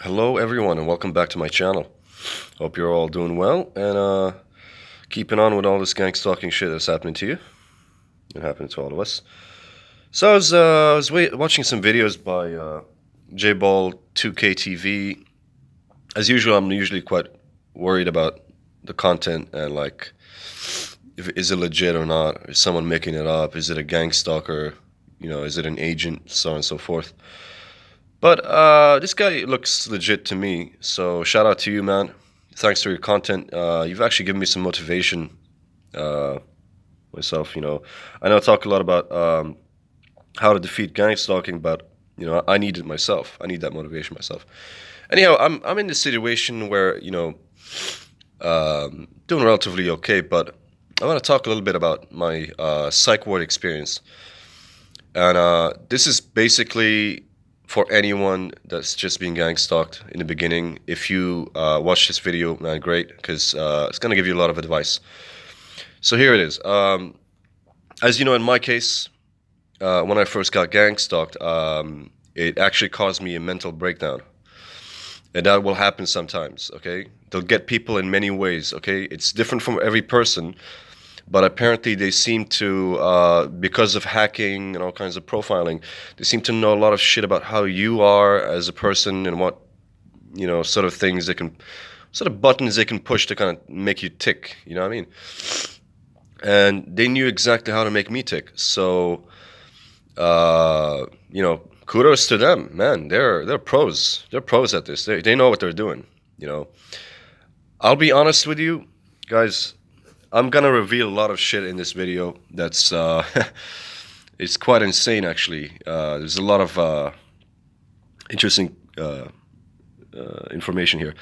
Hello, everyone, and welcome back to my channel. Hope you're all doing well and keeping on with all this gang stalking shit that's happening to you. It happened to all of us. So I was watching some videos by J-Ball 2K TV. As usual, I'm usually quite worried about the content and like, if is it legit or not? Is someone making it up? Is it a gang stalker? Is it an agent? So on and so forth. But this guy looks legit to me, so shout out to you, man. Thanks for your content. You've actually given me some motivation myself. I know I talk a lot about how to defeat gang stalking, but I need it myself. I need that motivation myself. Anyhow, I'm in this situation where doing relatively okay, but I want to talk a little bit about my psych ward experience, and this is basically for anyone that's just being gang stalked in the beginning. If you watch this video, man, great, because it's gonna give you a lot of advice. So here it is. As you know, in my case, when I first got gang stalked, it actually caused me a mental breakdown, and that will happen sometimes. Okay, they'll get people in many ways. Okay, it's different from every person, but apparently they seem to, because of hacking and all kinds of profiling, they seem to know a lot of shit about how you are as a person and what, sort of things they can, sort of buttons they can push to kind of make you tick. You know what I mean? And they knew exactly how to make me tick. So, kudos to them, man. They're pros. They're pros at this. They know what they're doing. You know, I'll be honest with you, guys. I'm gonna reveal a lot of shit in this video that's it's quite insane actually. There's a lot of interesting information here,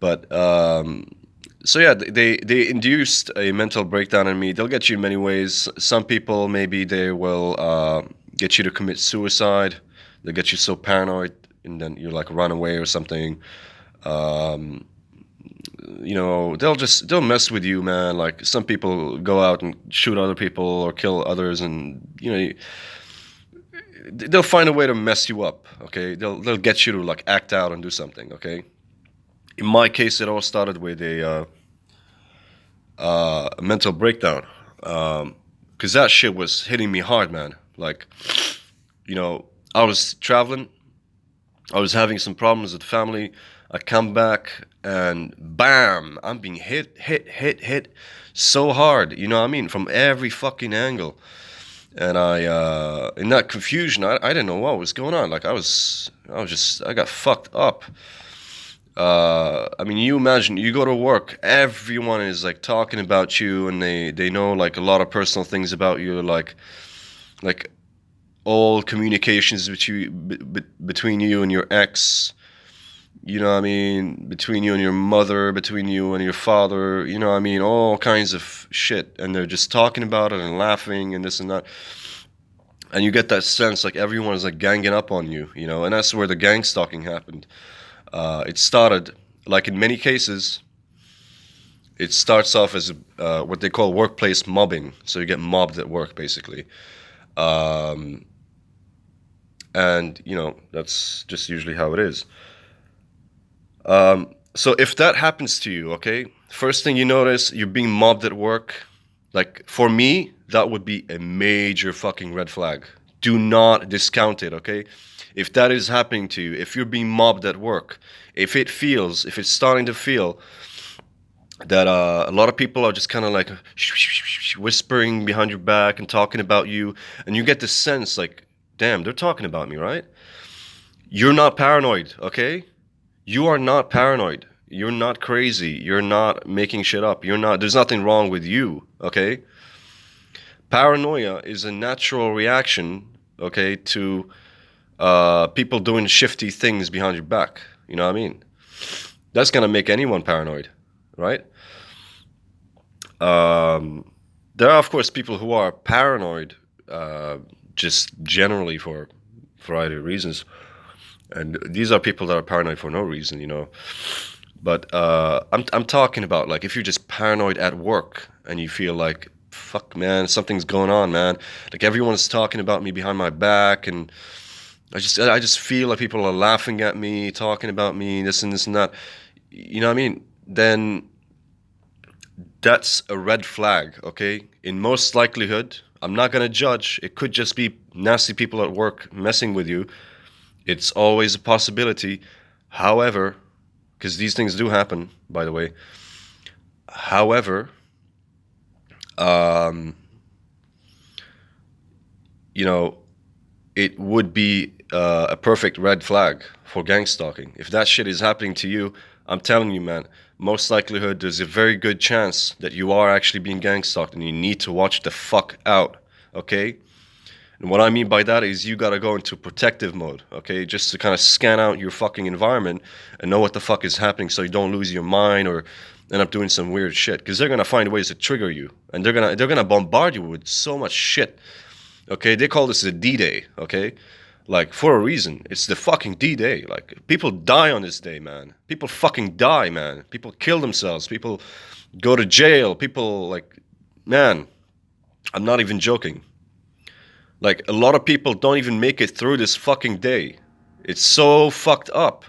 but so yeah, they induced a mental breakdown in me. They'll get you in many ways. Some people maybe they will get you to commit suicide. They'll get you so paranoid, and then you like run away or something. Um, they'll mess with you, man. Like some people go out and shoot other people or kill others, and they'll find a way to mess you up. Okay, they'll get you to like act out and do something. Okay, in my case, it all started with a mental breakdown, because that shit was hitting me hard, man. Like, I was traveling, I was having some problems with family. I come back and bam, I'm being hit so hard. You know what I mean? From every fucking angle. And in that confusion, I didn't know what was going on. Like I got fucked up. I mean, you imagine you go to work, everyone is like talking about you, and they know like a lot of personal things about you, like all communications between you and your ex, you know what I mean, between you and your mother, between you and your father, you know what I mean, all kinds of shit, and they're just talking about it and laughing and this and that, and you get that sense like everyone is like ganging up on you, and that's where the gang stalking happened. It started, like in many cases, it starts off as what they call workplace mobbing, so you get mobbed at work basically. um, and that's just usually how it is. So if that happens to you, okay, first thing you notice, you're being mobbed at work. Like for me, that would be a major fucking red flag. Do not discount it, okay? If that is happening to you, if you're being mobbed at work, if it's starting to feel that a lot of people are just kind of like whispering behind your back and talking about you, and you get this sense like, damn, they're talking about me, right? You're not paranoid, okay? You are not paranoid. You're not crazy. You're not making shit up. There's nothing wrong with you, okay? Paranoia is a natural reaction, okay, to people doing shifty things behind your back. You know what I mean? That's gonna make anyone paranoid, right? Um, there are, of course, people who are paranoid just generally for a variety of reasons. And these are people that are paranoid for no reason. But I'm talking about like if you're just paranoid at work and you feel like fuck man, something's going on, man. Like everyone's talking about me behind my back, and I just feel like people are laughing at me, talking about me, this and this and that. You know what I mean? Then that's a red flag, okay? In most likelihood, I'm not gonna judge. It could just be nasty people at work messing with you. It's always a possibility. However, because these things do happen, by the way. However, um, you know, it would be a perfect red flag for gang stalking. If that shit is happening to you, I'm telling you, man, most likelihood there's a very good chance that you are actually being gang stalked and you need to watch the fuck out, okay? And what I mean by that is you gotta go into protective mode, okay? Just to kind of scan out your fucking environment and know what the fuck is happening so you don't lose your mind or end up doing some weird shit. Because they're gonna find ways to trigger you and they're gonna bombard you with so much shit. Okay, they call this the D-Day, okay? Like, for a reason. It's the fucking D-Day. Like, people die on this day, man. People fucking die, man. People kill themselves. People go to jail. People, like, man, I'm not even joking. Like, a lot of people don't even make it through this fucking day. It's so fucked up.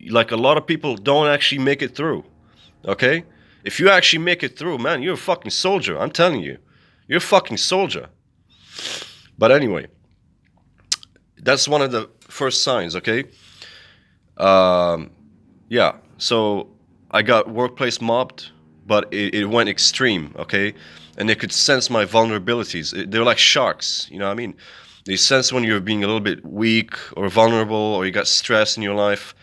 Like, a lot of people don't actually make it through, okay? If you actually make it through, man, you're a fucking soldier. I'm telling you. You're a fucking soldier. But anyway, that's one of the first signs, okay? Um, yeah, so I got workplace mobbed, but it went extreme, okay? And they could sense my vulnerabilities. They're like sharks, you know what I mean? They sense when you're being a little bit weak or vulnerable or you got stress in your life.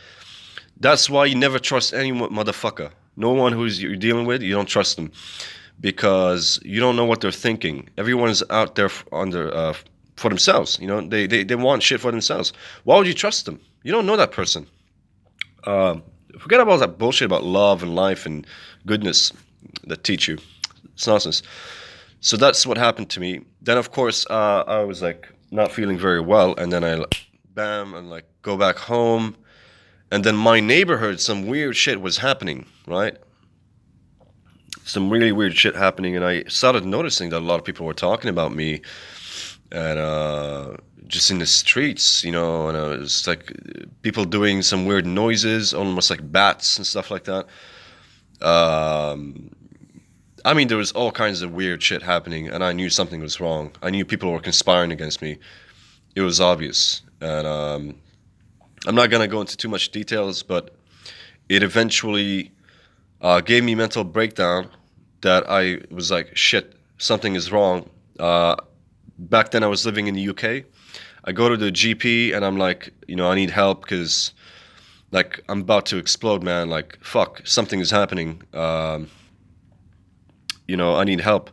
That's why you never trust any motherfucker. No one who's you're dealing with, you don't trust them because you don't know what they're thinking. Everyone's out there for themselves. You know, they want shit for themselves. Why would you trust them? You don't know that person. Um, Forget about that bullshit about love and life and goodness that teach you. It's nonsense. So that's what happened to me. Then of course I was like not feeling very well, and then I bam and like go back home, and then my neighborhood some weird shit was happening, right? Some really weird shit happening, and I started noticing that a lot of people were talking about me and just in the streets, you know, and it was like people doing some weird noises, almost like bats and stuff like that. Um, I mean, there was all kinds of weird shit happening, and I knew something was wrong. I knew people were conspiring against me. It was obvious, and I'm not gonna go into too much details, but it eventually gave me mental breakdown that I was like, shit, something is wrong. Back then I was living in the UK. I go to the GP and I'm like, you know, I need help because like I'm about to explode, man. Like, fuck, something is happening. You know, I need help.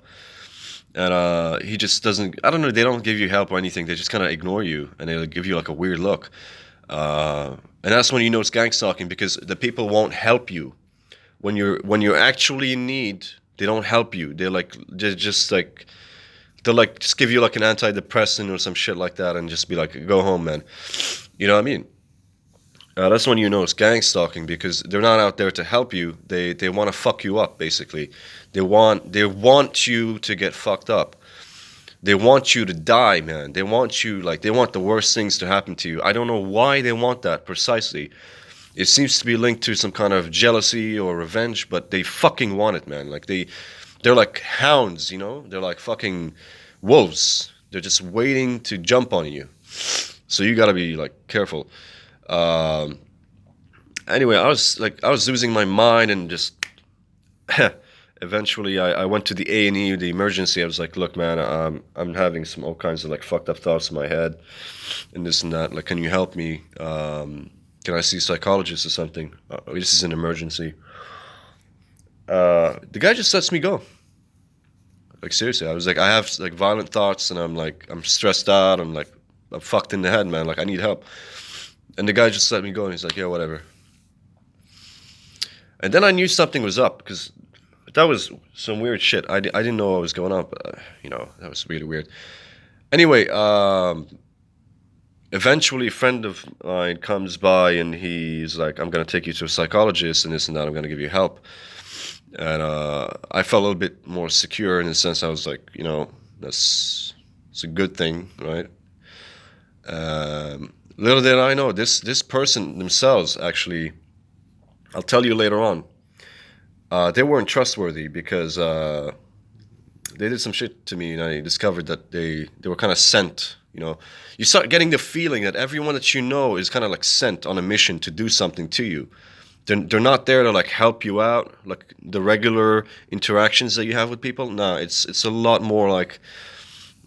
And he just doesn't, I don't know, they don't give you help or anything. They just kind of ignore you and they give you like a weird look. And that's when you know it's gang stalking because the people won't help you. When you're actually in need, they don't help you. They'll just give you like an antidepressant or some shit like that and just be like, go home, man. You know what I mean? That's when you know it's gang stalking because they're not out there to help you. They want to fuck you up, basically. They want you to get fucked up. They want you to die, man. They want the worst things to happen to you. I don't know why they want that precisely. It seems to be linked to some kind of jealousy or revenge, but they fucking want it, man. Like they're like hounds, you know? They're like fucking wolves. They're just waiting to jump on you. So you gotta be like careful. Um, anyway, I was losing my mind and just eventually I went to the A&E, the emergency. I was like, look, man, I'm having some all kinds of like fucked up thoughts in my head and this and that. Like, can you help me? Can I see a psychologist or something? This is an emergency. The guy just lets me go. Like seriously, I was like, I have like violent thoughts, and I'm stressed out. I'm fucked in the head, man. Like I need help. And the guy just let me go, and he's like, yeah, whatever. And then I knew something was up because that was some weird shit. I didn't know what was going on, but you know that was really weird. Anyway, eventually a friend of mine comes by and he's like, I'm gonna take you to a psychologist and this and that. I'm gonna give you help. And I felt a little bit more secure in the sense I was like, you know, it's a good thing, right? Little did I know, this person themselves actually, I'll tell you later on, they weren't trustworthy because they did some shit to me, and I discovered that they were kind of sent. You know, you start getting the feeling that everyone that you know is kind of like sent on a mission to do something to you. They're not there to like help you out, like the regular interactions that you have with people. No, it's a lot more like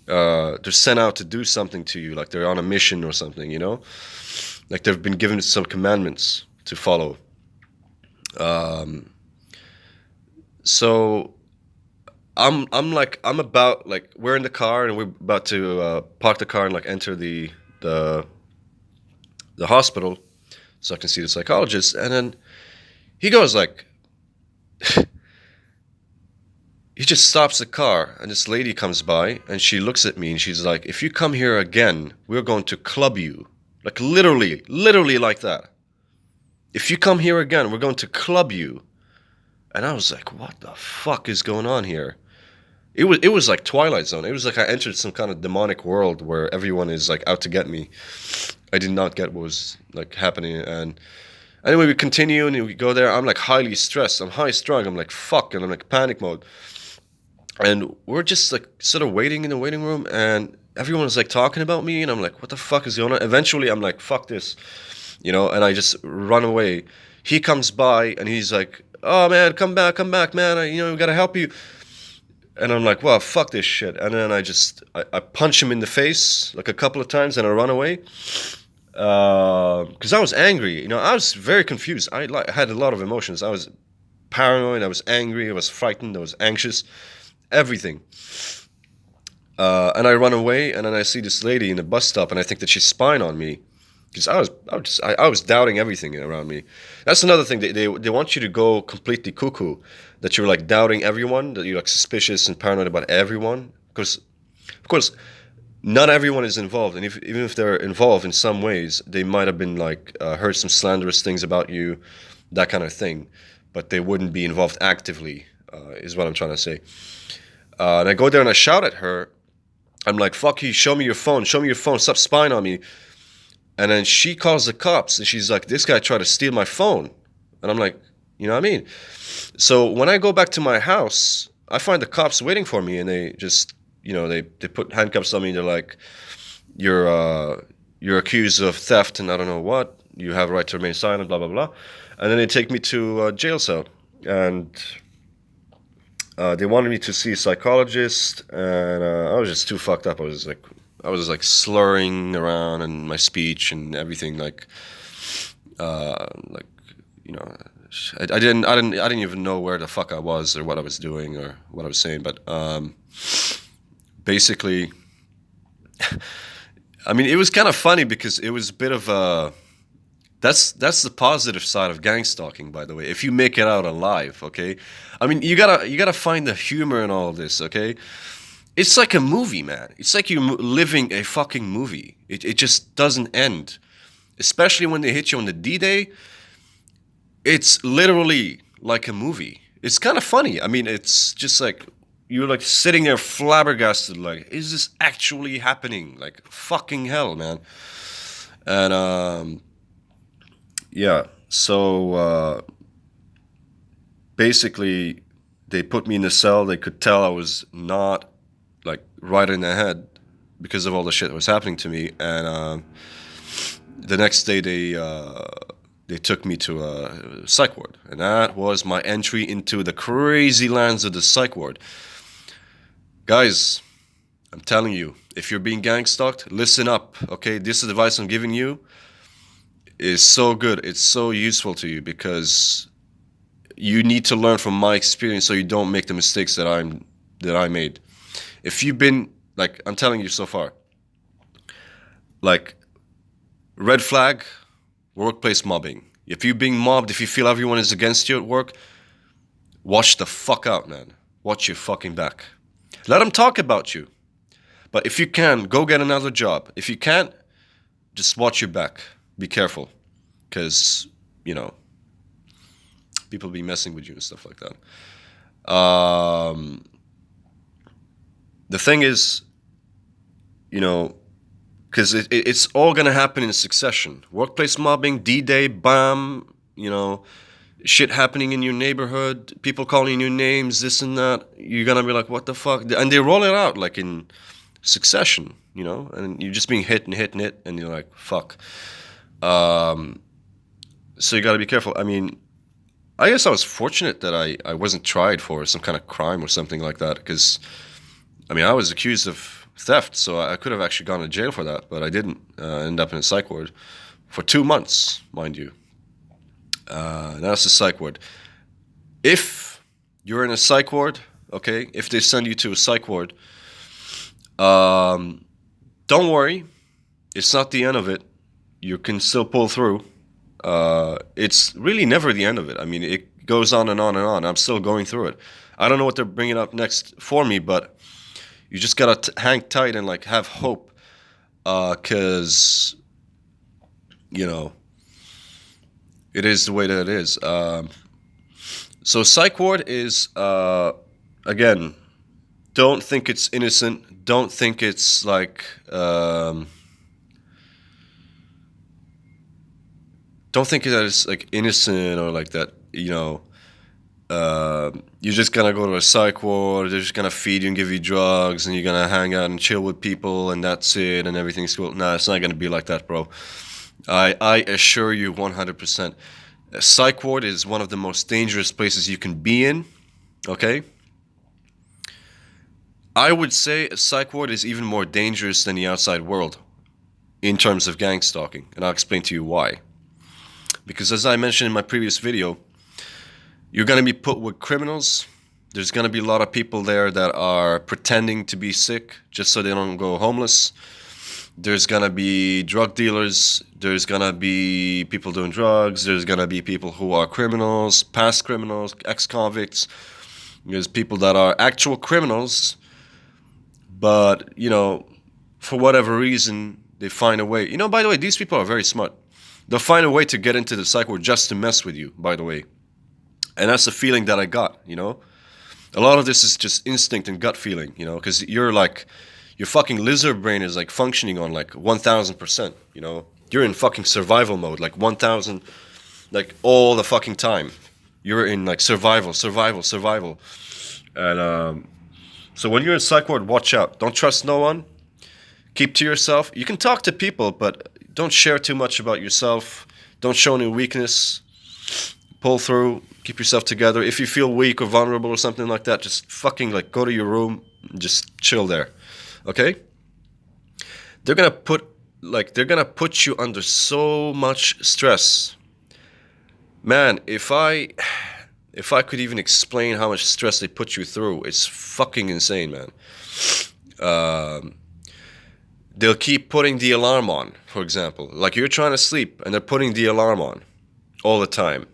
they're sent out to do something to you, like they're on a mission or something. You know, like they've been given some commandments to follow. Um, so I'm about like we're in the car and we're about to park the car and like enter the the hospital so I can see the psychologist, and then he goes like he just stops the car, and this lady comes by and she looks at me and she's like, if you come here again, we're going to club you. Like literally like that. If you come here again, we're going to club you. And I was like, what the fuck is going on here? It was like Twilight Zone. It was like I entered some kind of demonic world where everyone is like out to get me. I did not get what was like happening. And anyway, we continue and we go there. I'm like highly stressed. I'm high strung. I'm like fuck, and I'm like panic mode. And we're just like sort of waiting in the waiting room, and everyone's like talking about me, and I'm like, what the fuck is going on? Eventually, I'm like, fuck this, you know, and I just run away. He comes by and he's like, oh man, come back, man. We gotta help you. And I'm like, well, fuck this shit. And then I punch him in the face like a couple of times and I run away. Because I was angry. You know, I was very confused. I had a lot of emotions. I was paranoid. I was angry. I was frightened. I was anxious. Everything. And I run away, and then I see this lady in the bus stop, and I think that she's spying on me. Because I was doubting everything around me. That's another thing. They want you to go completely cuckoo. That you're like doubting everyone. That you're like suspicious and paranoid about everyone. Because, of course, not everyone is involved, and even if they're involved in some ways, they might have been like heard some slanderous things about you, that kind of thing. But they wouldn't be involved actively. Is what I'm trying to say. And I go there and I shout at her. I'm like, fuck you, show me your phone, stop spying on me. And then she calls the cops and she's like, this guy tried to steal my phone. And I'm like, you know what I mean? So when I go back to my house, I find the cops waiting for me, and they just, they put handcuffs on me. They're like, you're accused of theft and I don't know what. You have a right to remain silent, blah, blah, blah. And then they take me to a jail cell. And they wanted me to see a psychologist, and I was just too fucked up. I was like slurring around and my speech and everything, like you know, I didn't even know where the fuck I was or what I was doing or what I was saying. But basically, I mean, it was kind of funny because it was a bit of a. That's the positive side of gang stalking, by the way. If you make it out alive, okay. I mean, you gotta find the humor in all of this, okay. It's like a movie, man. It's like you're living a fucking movie. It just doesn't end. Especially when they hit you on the D-Day. It's literally like a movie. It's kind of funny. I mean, it's just like you're like sitting there flabbergasted, like, is this actually happening? Like, fucking hell, man. And yeah. So basically, they put me in the cell. They could tell I was not like right in the head because of all the shit that was happening to me. And the next day, they took me to a psych ward, and that was my entry into the crazy lands of the psych ward. Guys, I'm telling you, if you're being gang stalked, listen up. Okay, this advice I'm giving you is so good. It's so useful to you because you need to learn from my experience so you don't make the mistakes that I made. If you've been like I'm telling you so far, like red flag, workplace mobbing. If you're being mobbed, if you feel everyone is against you at work, watch the fuck out, man. Watch your fucking back. Let them talk about you. But if you can, go get another job. If you can't, just watch your back. Be careful. Because, people be messing with you and stuff like that. The thing is, because it's all gonna happen in succession. Workplace mobbing, D-Day, bam, shit happening in your neighborhood, people calling you names, this and that. You're gonna be like, what the fuck? And they roll it out like in succession, and you're just being hit and hit and hit, and you're like, fuck. So you gotta be careful. I mean, I guess I was fortunate that I wasn't tried for some kind of crime or something like that, because, I mean, I was accused of theft, so I could have actually gone to jail for that, but I didn't. End up in a psych ward for 2 months, mind you. That's a psych ward. If you're in a psych ward, okay, if they send you to a psych ward, don't worry, it's not the end of it. You can still pull through. It's really never the end of it. I mean, it goes on and on and on. I'm still going through it. I don't know what they're bringing up next for me, but you just gotta hang tight and like have hope, cause it is the way that it is. So psych ward is again, don't think it's innocent. Don't think it's like don't think that it's like innocent or like that. You're just gonna go to a psych ward. They're just gonna feed you and give you drugs, and you're gonna hang out and chill with people, and that's it, and everything's cool. Nah, it's not gonna be like that, bro. I assure you 100%. A psych ward is one of the most dangerous places you can be in, okay? I would say a psych ward is even more dangerous than the outside world in terms of gang stalking, and I'll explain to you why. Because as I mentioned in my previous video, you're going to be put with criminals. There's going to be a lot of people there that are pretending to be sick just so they don't go homeless. There's going to be drug dealers. There's going to be people doing drugs. There's going to be people who are criminals, past criminals, ex-convicts. There's people that are actual criminals, but, for whatever reason, they find a way. By the way, these people are very smart. They'll find a way to get into the psych ward just to mess with you, by the way. And that's the feeling that I got, A lot of this is just instinct and gut feeling, because you're like, your fucking lizard brain is like functioning on like 1000%, You're in fucking survival mode, like 1000, like all the fucking time. You're in like survival. And so when you're in psych ward, watch out. Don't trust no one. Keep to yourself. You can talk to people, but don't share too much about yourself. Don't show any weakness. Pull through. Keep yourself together. If you feel weak or vulnerable or something like that, just fucking like go to your room and just chill there. Okay? They're gonna put you under so much stress. Man, if I could even explain how much stress they put you through, it's fucking insane, man. They'll keep putting the alarm on, for example. Like you're trying to sleep and they're putting the alarm on all the time.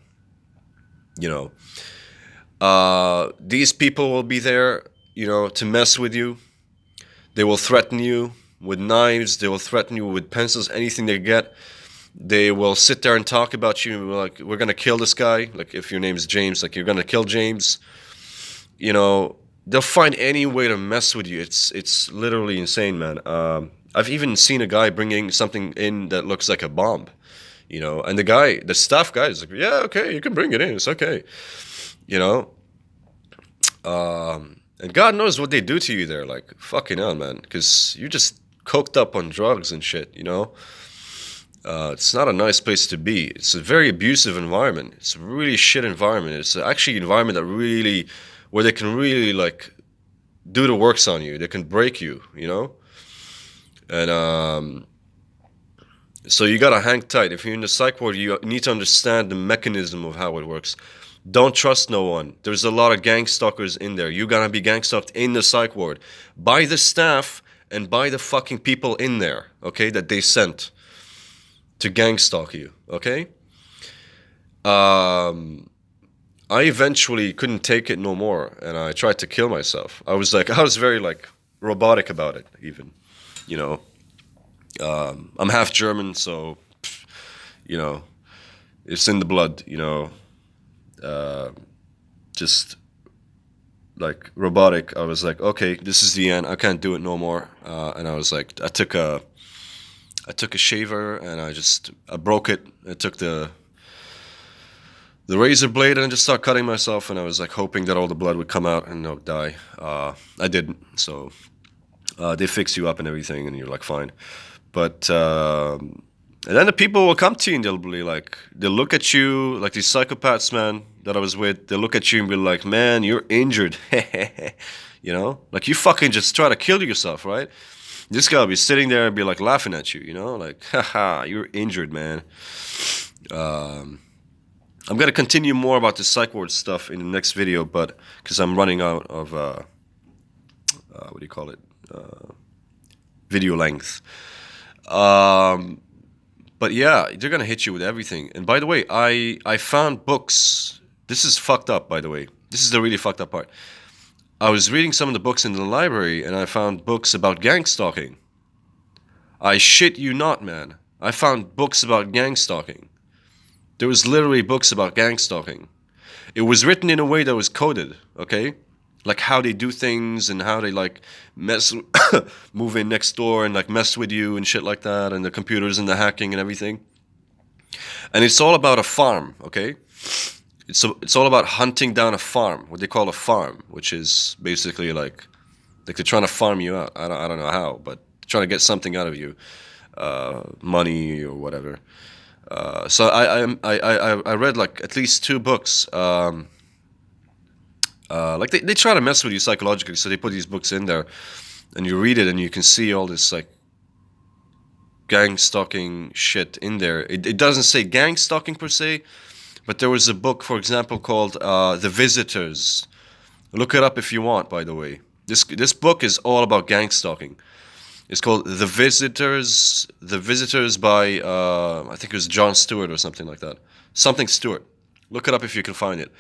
These people will be there, to mess with you. They will threaten you with knives. They will threaten you with pencils, anything they get. They will sit there and talk about you, like, we're going to kill this guy. Like, if your name is James, like, you're going to kill James. They'll find any way to mess with you. It's literally insane, man. I've even seen a guy bringing something in that looks like a bomb, and the staff guy is like, yeah, okay, you can bring it in. It's okay. And God knows what they do to you there. Like, fucking hell, man. Because you're just coked up on drugs and shit, It's not a nice place to be. It's a very abusive environment. It's a really shit environment. It's actually an environment where they can really, like, do the works on you. They can break you, And, so you gotta hang tight. If you're in the psych ward, you need to understand the mechanism of how it works. Don't trust no one. There's a lot of gang stalkers in there. You're gonna be gang stalked in the psych ward by the staff and by the fucking people in there, okay, that they sent to gang stalk you, okay? I eventually couldn't take it no more, and I tried to kill myself. I was very like robotic about it, even, I'm half German, so, it's in the blood, just like robotic. I was like, okay, this is the end. I can't do it no more. And I was like, I took a I took a shaver and I broke it. I took the razor blade and I just started cutting myself, and I was like hoping that all the blood would come out and I'll die. I didn't, so they fix you up and everything, and you're like fine. But and then the people will come to you and they'll be like, they'll look at you like these psychopaths, man, that I was with. They'll look at you and be like, man, you're injured, you know, like you fucking just try to kill yourself, right? This guy will be sitting there and be like laughing at you, you know, like, haha, you're injured, man. Um, I'm gonna continue more about the psych ward stuff in the next video, but because I'm running out of what do you call it, video length. Um, but yeah, they're gonna hit you with everything. And by the way, I found books. This is fucked up, by the way. This is the really fucked up part. I was reading some of the books in the library, and I found books about gang stalking. I shit you not, man. I found books about gang stalking. There was literally books about gang stalking. It was written in a way that was coded, okay? Like how they do things and how they like mess, move in next door and like mess with you and shit like that, and the computers and the hacking and everything. And it's all about a farm, okay? It's all about hunting down a farm, what they call a farm, which is basically like they're trying to farm you out. I don't know how, but trying to get something out of you, money or whatever. So I read like at least two books. Like they try to mess with you psychologically, so they put these books in there, and you read it, and you can see all this like gang stalking shit in there. It doesn't say gang stalking per se, but there was a book, for example, called The Visitors. Look it up if you want. By the way, this book is all about gang stalking. It's called The Visitors. The Visitors by I think it was John Stewart or something like that. Something Stewart. Look it up if you can find it.